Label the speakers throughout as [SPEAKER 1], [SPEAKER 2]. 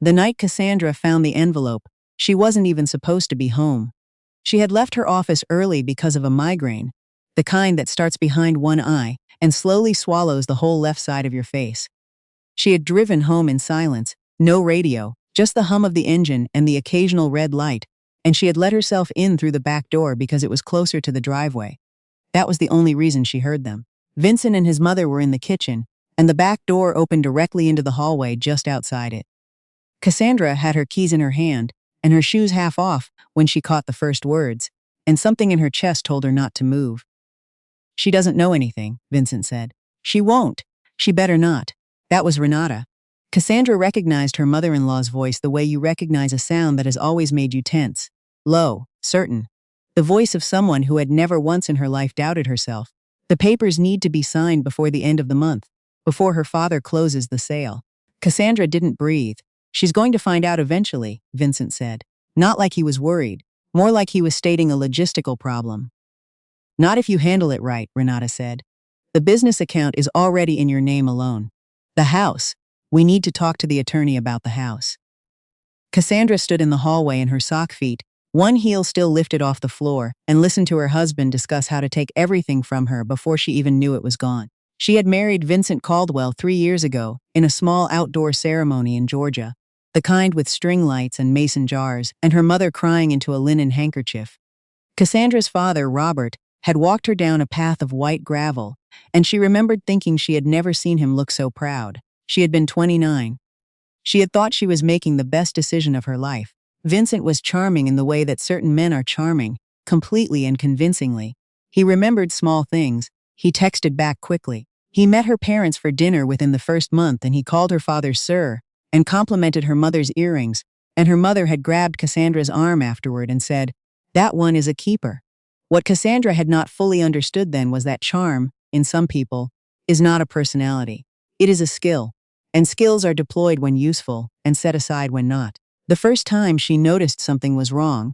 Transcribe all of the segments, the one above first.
[SPEAKER 1] The night Cassandra found the envelope, she wasn't even supposed to be home. She had left her office early because of a migraine, the kind that starts behind one eye and slowly swallows the whole left side of your face. She had driven home in silence, no radio, just the hum of the engine and the occasional red light, and she had let herself in through the back door because it was closer to the driveway. That was the only reason she heard them. Vincent and his mother were in the kitchen, and the back door opened directly into the hallway just outside it. Cassandra had her keys in her hand, and her shoes half off when she caught the first words, and something in her chest told her not to move. "She doesn't know anything," Vincent said. "She won't. She better not." That was Renata. Cassandra recognized her mother-in-law's voice the way you recognize a sound that has always made you tense. Low, certain. The voice of someone who had never once in her life doubted herself. The papers need to be signed before the end of the month, before her father closes the sale. Cassandra didn't breathe. "She's going to find out eventually," Vincent said. Not like he was worried, more like he was stating a logistical problem. "Not if you handle it right," Renata said. "The business account is already in your name alone. The house. We need to talk to the attorney about the house." Cassandra stood in the hallway in her sock feet, one heel still lifted off the floor, and listened to her husband discuss how to take everything from her before she even knew it was gone. She had married Vincent Caldwell 3 years ago in a small outdoor ceremony in Georgia, the kind with string lights and mason jars, and her mother crying into a linen handkerchief. Cassandra's father, Robert, had walked her down a path of white gravel, and she remembered thinking she had never seen him look so proud. She had been 29. She had thought she was making the best decision of her life. Vincent was charming in the way that certain men are charming, completely and convincingly. He remembered small things. He texted back quickly. He met her parents for dinner within the first month, and he called her father sir, and complimented her mother's earrings, and her mother had grabbed Cassandra's arm afterward and said, "That one is a keeper." What Cassandra had not fully understood then was that charm, in some people, is not a personality. It is a skill, and skills are deployed when useful and set aside when not. The first time she noticed something was wrong,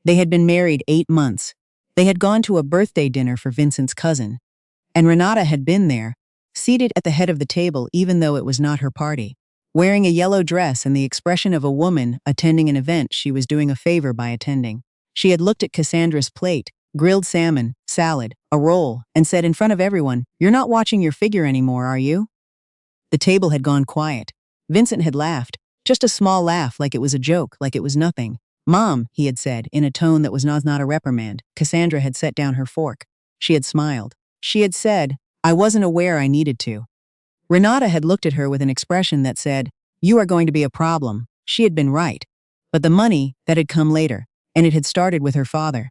[SPEAKER 1] they had been married 8 months. They had gone to a birthday dinner for Vincent's cousin, and Renata had been there, seated at the head of the table even though it was not her party, wearing a yellow dress and the expression of a woman attending an event she was doing a favor by attending. She had looked at Cassandra's plate, grilled salmon, salad, a roll, and said in front of everyone, "You're not watching your figure anymore, are you?" The table had gone quiet. Vincent had laughed, just a small laugh, like it was a joke, like it was nothing. "Mom," he had said, in a tone that was not a reprimand. Cassandra had set down her fork. She had smiled. She had said, "I wasn't aware I needed to." Renata had looked at her with an expression that said, "You are going to be a problem." She had been right. But the money, that had come later, and it had started with her father.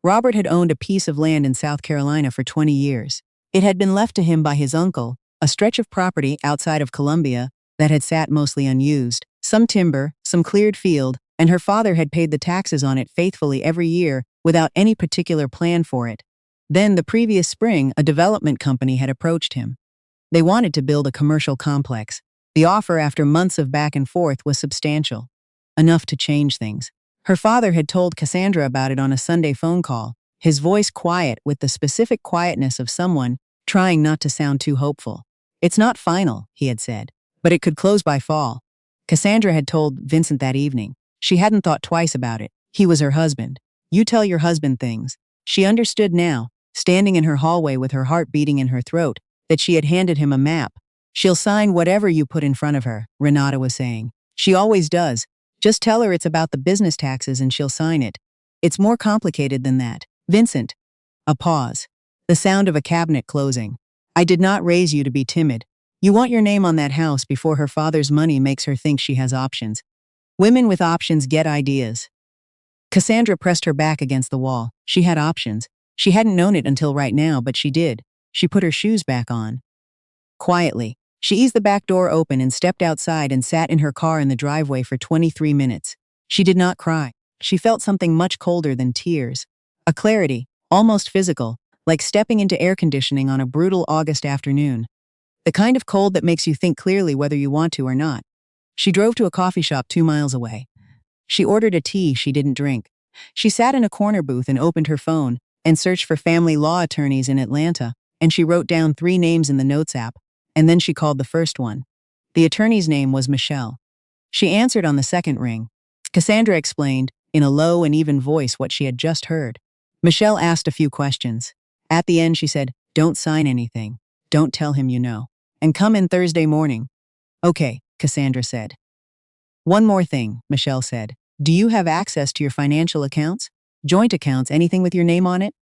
[SPEAKER 1] Robert had owned a piece of land in South Carolina for 20 years. It had been left to him by his uncle, a stretch of property outside of Columbia that had sat mostly unused, some timber, some cleared field, and her father had paid the taxes on it faithfully every year without any particular plan for it. Then, the previous spring, a development company had approached him. They wanted to build a commercial complex. The offer, after months of back and forth, was substantial, enough to change things. Her father had told Cassandra about it on a Sunday phone call, his voice quiet with the specific quietness of someone trying not to sound too hopeful. "It's not final," he had said, "but it could close by fall." Cassandra had told Vincent that evening. She hadn't thought twice about it. He was her husband. You tell your husband things. She understood now, standing in her hallway with her heart beating in her throat, that she had handed him a map. "She'll sign whatever you put in front of her," Renata was saying. "She always does. Just tell her it's about the business taxes and she'll sign it. It's more complicated than that." "Vincent." A pause. The sound of a cabinet closing. "I did not raise you to be timid. You want your name on that house before her father's money makes her think she has options. Women with options get ideas." Cassandra pressed her back against the wall. She had options. She hadn't known it until right now, but she did. She put her shoes back on. Quietly, she eased the back door open and stepped outside and sat in her car in the driveway for 23 minutes. She did not cry. She felt something much colder than tears. A clarity, almost physical, like stepping into air conditioning on a brutal August afternoon. The kind of cold that makes you think clearly whether you want to or not. She drove to a coffee shop 2 miles away. She ordered a tea she didn't drink. She sat in a corner booth and opened her phone and searched for family law attorneys in Atlanta, and she wrote down 3 names in the Notes app, and then she called the first one. The attorney's name was Michelle. She answered on the second ring. Cassandra explained, in a low and even voice, what she had just heard. Michelle asked a few questions. At the end, she said, "Don't sign anything. Don't tell him you know. And come in Thursday morning." "Okay," Cassandra said. "One more thing," Michelle said. "Do you have access to your financial accounts? Joint accounts, anything with your name on it?"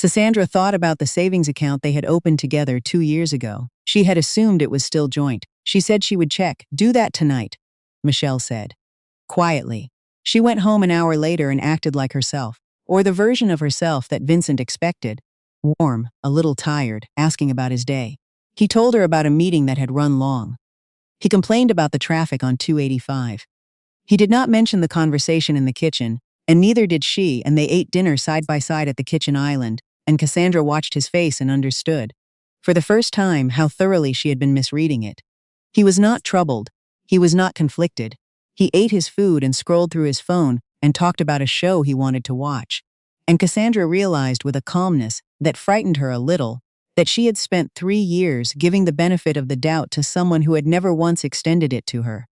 [SPEAKER 1] Cassandra thought about the savings account they had opened together 2 years ago. She had assumed it was still joint. She said she would check. "Do that tonight," Michelle said. Quietly. She went home an hour later and acted like herself, or the version of herself that Vincent expected. Warm, a little tired, asking about his day. He told her about a meeting that had run long. He complained about the traffic on 285. He did not mention the conversation in the kitchen, and neither did she, and they ate dinner side by side at the kitchen island, and Cassandra watched his face and understood, for the first time, how thoroughly she had been misreading it. He was not troubled. He was not conflicted. He ate his food and scrolled through his phone and talked about a show he wanted to watch. And Cassandra realized with a calmness that frightened her a little that she had spent 3 years giving the benefit of the doubt to someone who had never once extended it to her.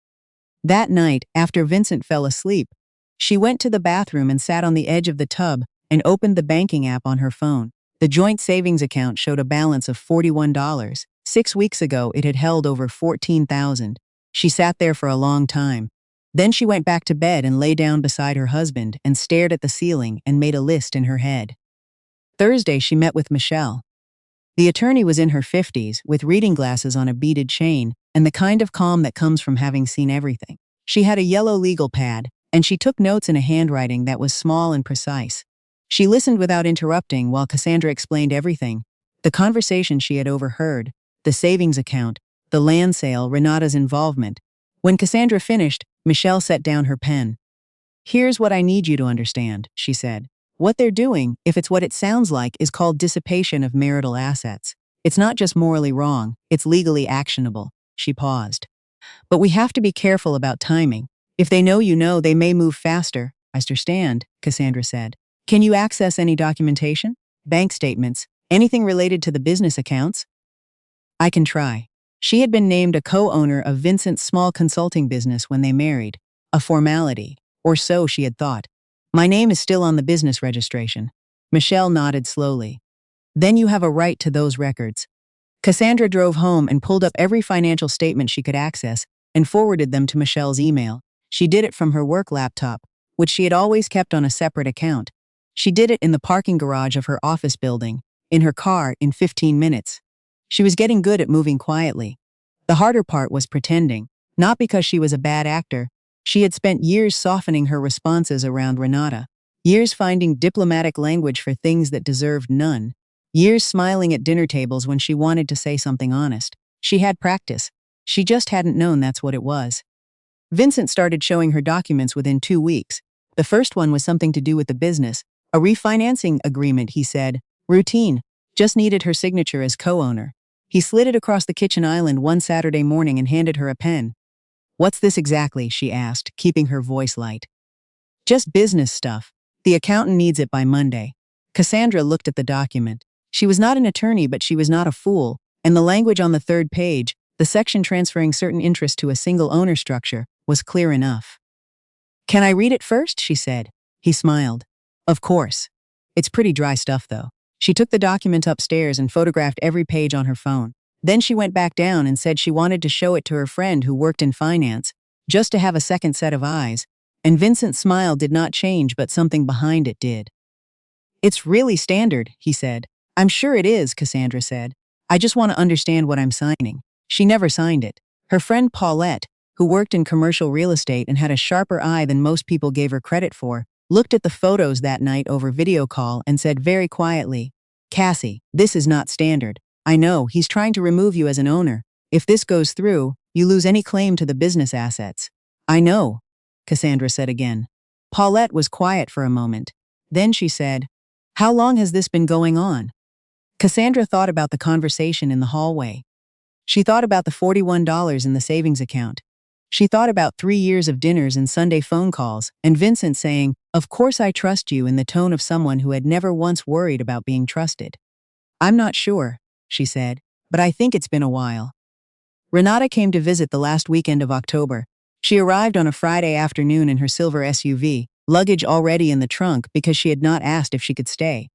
[SPEAKER 1] That night, after Vincent fell asleep, she went to the bathroom and sat on the edge of the tub and opened the banking app on her phone. The joint savings account showed a balance of $41. 6 weeks ago, it had held over $14,000. She sat there for a long time. Then she went back to bed and lay down beside her husband and stared at the ceiling and made a list in her head. Thursday, she met with Michelle. The attorney was in her 50s, with reading glasses on a beaded chain, and the kind of calm that comes from having seen everything. She had a yellow legal pad, and she took notes in a handwriting that was small and precise. She listened without interrupting while Cassandra explained everything: the conversation she had overheard, the savings account, the land sale, Renata's involvement. When Cassandra finished, Michelle set down her pen. "Here's what I need you to understand," she said. "What they're doing, if it's what it sounds like, is called dissipation of marital assets. It's not just morally wrong, it's legally actionable." She paused. "But we have to be careful about timing. If they know you know, they may move faster." "I understand," Cassandra said. "Can you access any documentation? Bank statements? Anything related to the business accounts?" "I can try." She had been named a co-owner of Vincent's small consulting business when they married. A formality, or so she had thought. "My name is still on the business registration." Michelle nodded slowly. "Then you have a right to those records." Cassandra drove home and pulled up every financial statement she could access and forwarded them to Michelle's email. She did it from her work laptop, which she had always kept on a separate account. She did it in the parking garage of her office building, in her car, in 15 minutes. She was getting good at moving quietly. The harder part was pretending, not because she was a bad actor. She had spent years softening her responses around Renata, years finding diplomatic language for things that deserved none, years smiling at dinner tables when she wanted to say something honest. She had practice. She just hadn't known that's what it was. Vincent started showing her documents within 2 weeks. The first one was something to do with the business, a refinancing agreement, he said. Routine, just needed her signature as co-owner. He slid it across the kitchen island one Saturday morning and handed her a pen. "What's this exactly?" she asked, keeping her voice light. "Just business stuff. The accountant needs it by Monday." Cassandra looked at the document. She was not an attorney, but she was not a fool, and the language on the third page, the section transferring certain interest to a single owner structure, was clear enough. "Can I read it first?" she said. He smiled. "Of course. It's pretty dry stuff, though." She took the document upstairs and photographed every page on her phone. Then she went back down and said she wanted to show it to her friend who worked in finance, just to have a second set of eyes, and Vincent's smile did not change, but something behind it did. "It's really standard," he said. "I'm sure it is," Cassandra said. "I just want to understand what I'm signing." She never signed it. Her friend Paulette, who worked in commercial real estate and had a sharper eye than most people gave her credit for, looked at the photos that night over video call and said very quietly, "Cassie, this is not standard. I know, he's trying to remove you as an owner. If this goes through, you lose any claim to the business assets." "I know," Cassandra said again. Paulette was quiet for a moment. Then she said, "How long has this been going on?" Cassandra thought about the conversation in the hallway. She thought about the $41 in the savings account. She thought about 3 years of dinners and Sunday phone calls, and Vincent saying, "Of course I trust you," in the tone of someone who had never once worried about being trusted. "I'm not sure," she said, "but I think it's been a while." Renata came to visit the last weekend of October. She arrived on a Friday afternoon in her silver SUV, luggage already in the trunk because she had not asked if she could stay.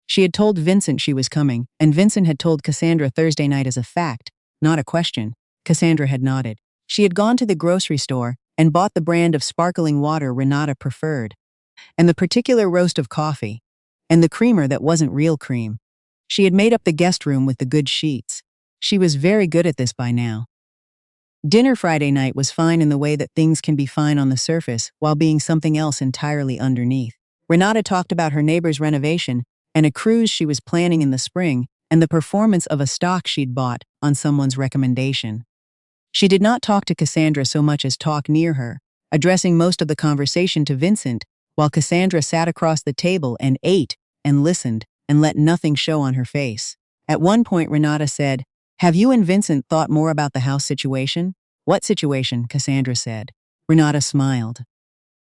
[SPEAKER 1] She had told Vincent she was coming, and Vincent had told Cassandra Thursday night as a fact, not a question. Cassandra had nodded. She had gone to the grocery store and bought the brand of sparkling water Renata preferred, and the particular roast of coffee, and the creamer that wasn't real cream. She had made up the guest room with the good sheets. She was very good at this by now. Dinner Friday night was fine in the way that things can be fine on the surface while being something else entirely underneath. Renata talked about her neighbor's renovation and a cruise she was planning in the spring and the performance of a stock she'd bought on someone's recommendation. She did not talk to Cassandra so much as talk near her, addressing most of the conversation to Vincent while Cassandra sat across the table and ate and listened and let nothing show on her face. At one point Renata said, "Have you and Vincent thought more about the house situation?" "What situation?" Cassandra said. Renata smiled.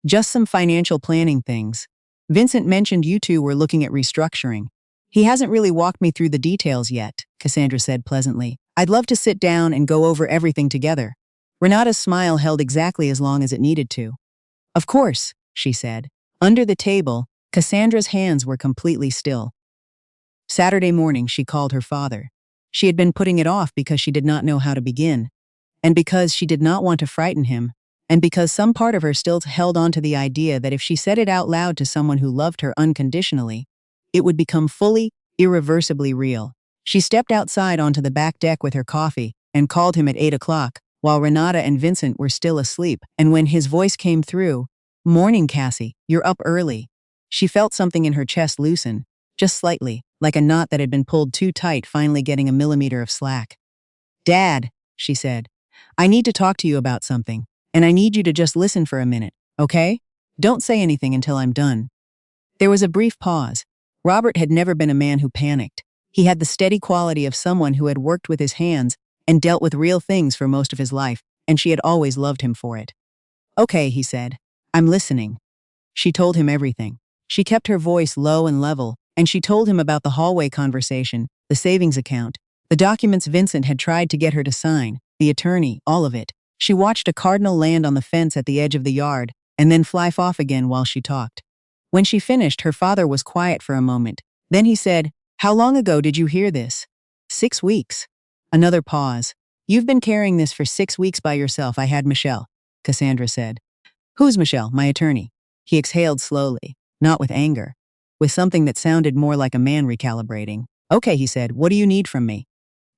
[SPEAKER 1] "Just some financial planning things. Vincent mentioned you two were looking at restructuring. He hasn't really walked me through the details yet," Cassandra said pleasantly. "I'd love to sit down and go over everything together." Renata's smile held exactly as long as it needed to. "Of course," she said. Under the table, Cassandra's hands were completely still. Saturday morning she called her father. She had been putting it off because she did not know how to begin, and because she did not want to frighten him, and because some part of her still held on to the idea that if she said it out loud to someone who loved her unconditionally, it would become fully, irreversibly real. She stepped outside onto the back deck with her coffee and called him at 8 o'clock, while Renata and Vincent were still asleep, and when his voice came through, "Morning, Cassie, you're up early." She felt something in her chest loosen, just slightly, like a knot that had been pulled too tight finally getting a millimeter of slack. "Dad," she said, "I need to talk to you about something, and I need you to just listen for a minute, okay? Don't say anything until I'm done." There was a brief pause. Robert had never been a man who panicked. He had the steady quality of someone who had worked with his hands and dealt with real things for most of his life, and she had always loved him for it. "Okay," he said. "I'm listening." She told him everything. She kept her voice low and level, and she told him about the hallway conversation, the savings account, the documents Vincent had tried to get her to sign, the attorney, all of it. She watched a cardinal land on the fence at the edge of the yard, and then fly off again while she talked. When she finished, her father was quiet for a moment. Then he said, "How long ago did you hear this?" 6 weeks. Another pause. "You've been carrying this for 6 weeks by yourself. I had Michelle," Cassandra said. "Who's Michelle?" "My attorney." He exhaled slowly, not with anger, with something that sounded more like a man recalibrating. "Okay," he said, "what do you need from me?"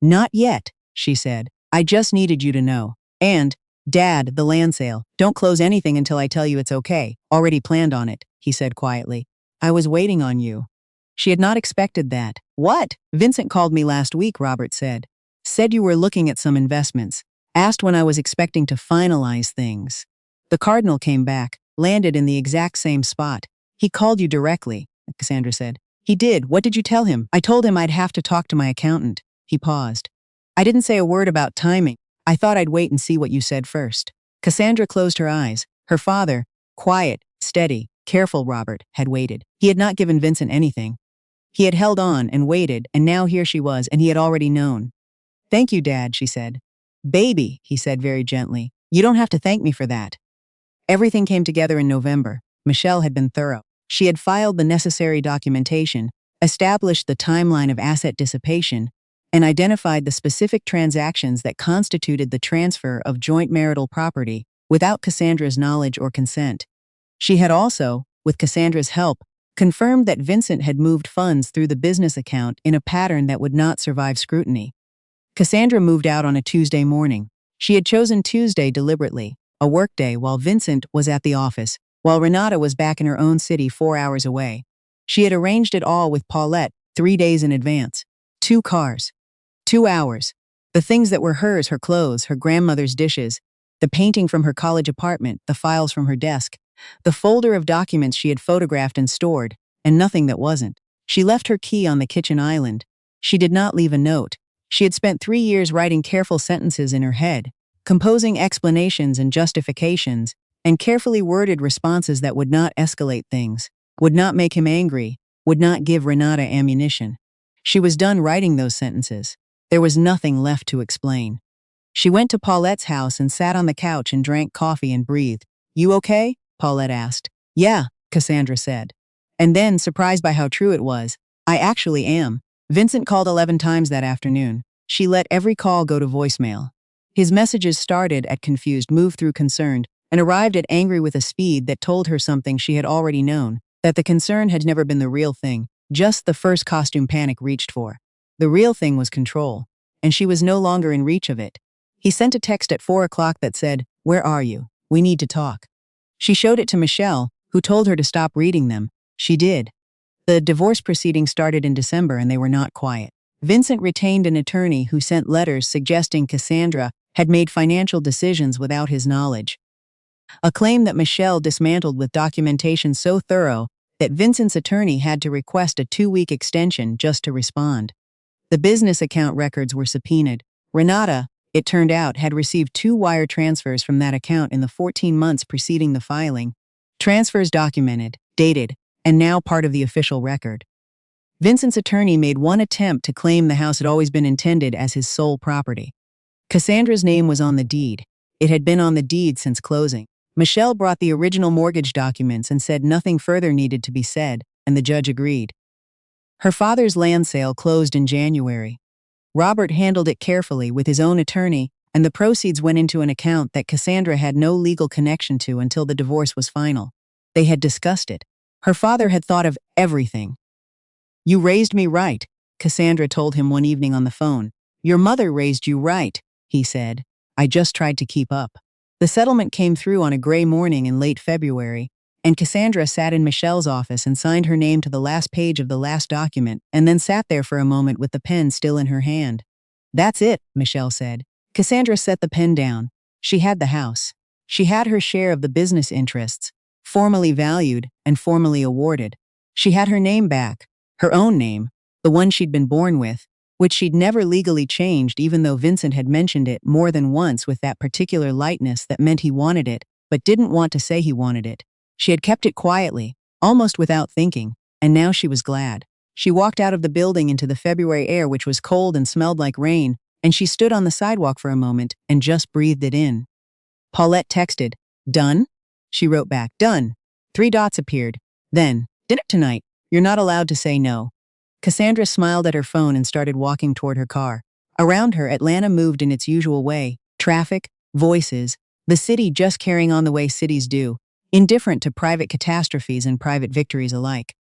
[SPEAKER 1] "Not yet," she said. "I just needed you to know. And, Dad, the land sale. Don't close anything until I tell you it's okay. Already planned on it," he said quietly. "I was waiting on you." She had not expected that. "What?" "Vincent called me last week," Robert said. "Said you were looking at some investments. Asked when I was expecting to finalize things." The cardinal came back, landed in the exact same spot. "He called you directly," Cassandra said. "He did. What did you tell him?" "I told him I'd have to talk to my accountant." He paused. "I didn't say a word about timing. I thought I'd wait and see what you said first." Cassandra closed her eyes. Her father, quiet, steady, careful Robert, had waited. He had not given Vincent anything. He had held on and waited, and now here she was, and he had already known. "Thank you, Dad," she said. "Baby," he said very gently, "you don't have to thank me for that." Everything came together in November. Michelle had been thorough. She had filed the necessary documentation, established the timeline of asset dissipation, and identified the specific transactions that constituted the transfer of joint marital property without Cassandra's knowledge or consent. She had also, with Cassandra's help, confirmed that Vincent had moved funds through the business account in a pattern that would not survive scrutiny. Cassandra moved out on a Tuesday morning. She had chosen Tuesday deliberately, a workday, while Vincent was at the office, while Renata was back in her own city 4 hours away. She had arranged it all with Paulette 3 days in advance. 2 cars. 2 hours. The things that were hers, her clothes, her grandmother's dishes, the painting from her college apartment, the files from her desk, the folder of documents she had photographed and stored, and nothing that wasn't. She left her key on the kitchen island. She did not leave a note. She had spent 3 years writing careful sentences in her head, composing explanations and justifications, and carefully worded responses that would not escalate things, would not make him angry, would not give Renata ammunition. She was done writing those sentences. There was nothing left to explain. She went to Paulette's house and sat on the couch and drank coffee and breathed. "You okay?" Paulette asked. "Yeah," Cassandra said. And then, surprised by how true it was, "I actually am." Vincent called 11 times that afternoon. She let every call go to voicemail. His messages started at confused, moved through concerned, and arrived at angry with a speed that told her something she had already known, that the concern had never been the real thing, just the first costume panic reached for. The real thing was control, and she was no longer in reach of it. He sent a text at 4 o'clock that said, "Where are you? We need to talk." She showed it to Michelle, who told her to stop reading them. She did. The divorce proceedings started in December and they were not quiet. Vincent retained an attorney who sent letters suggesting Cassandra had made financial decisions without his knowledge. A claim that Michelle dismantled with documentation so thorough that Vincent's attorney had to request a 2-week extension just to respond. The business account records were subpoenaed. Renata, it turned out, had received 2 wire transfers from that account in the 14 months preceding the filing. Transfers documented, dated, and now part of the official record. Vincent's attorney made one attempt to claim the house had always been intended as his sole property. Cassandra's name was on the deed. It had been on the deed since closing. Michelle brought the original mortgage documents and said nothing further needed to be said, and the judge agreed. Her father's land sale closed in January. Robert handled it carefully with his own attorney, and the proceeds went into an account that Cassandra had no legal connection to until the divorce was final. They had discussed it. Her father had thought of everything. "You raised me right," Cassandra told him one evening on the phone. "Your mother raised you right," he said. "I just tried to keep up." The settlement came through on a gray morning in late February, and Cassandra sat in Michelle's office and signed her name to the last page of the last document and then sat there for a moment with the pen still in her hand. "That's it," Michelle said. Cassandra set the pen down. She had the house. She had her share of the business interests, formally valued and formally awarded. She had her name back, her own name, the one she'd been born with, which she'd never legally changed even though Vincent had mentioned it more than once with that particular lightness that meant he wanted it, but didn't want to say he wanted it. She had kept it quietly, almost without thinking, and now she was glad. She walked out of the building into the February air, which was cold and smelled like rain, and she stood on the sidewalk for a moment and just breathed it in. Paulette texted, "Done?" She wrote back, "Done." 3 dots appeared. Then, "Dinner tonight. You're not allowed to say no." Cassandra smiled at her phone and started walking toward her car. Around her, Atlanta moved in its usual way. Traffic, voices, the city just carrying on the way cities do, indifferent to private catastrophes and private victories alike.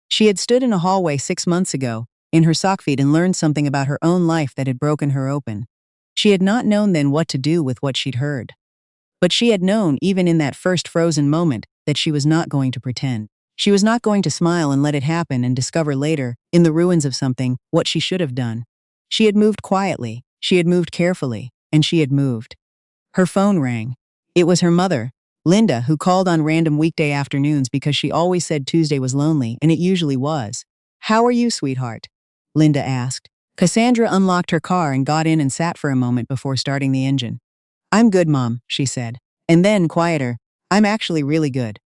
[SPEAKER 1] She had stood in a hallway 6 months ago, in her sock feet, and learned something about her own life that had broken her open. She had not known then what to do with what she'd heard. But she had known, even in that first frozen moment, that she was not going to pretend. She was not going to smile and let it happen and discover later, in the ruins of something, what she should have done. She had moved quietly, she had moved carefully, and she had moved. Her phone rang. It was her mother, Linda, who called on random weekday afternoons because she always said Tuesday was lonely, and it usually was. "How are you, sweetheart?" Linda asked. Cassandra unlocked her car and got in and sat for a moment before starting the engine. "I'm good, Mom," she said. And then, quieter, "I'm actually really good."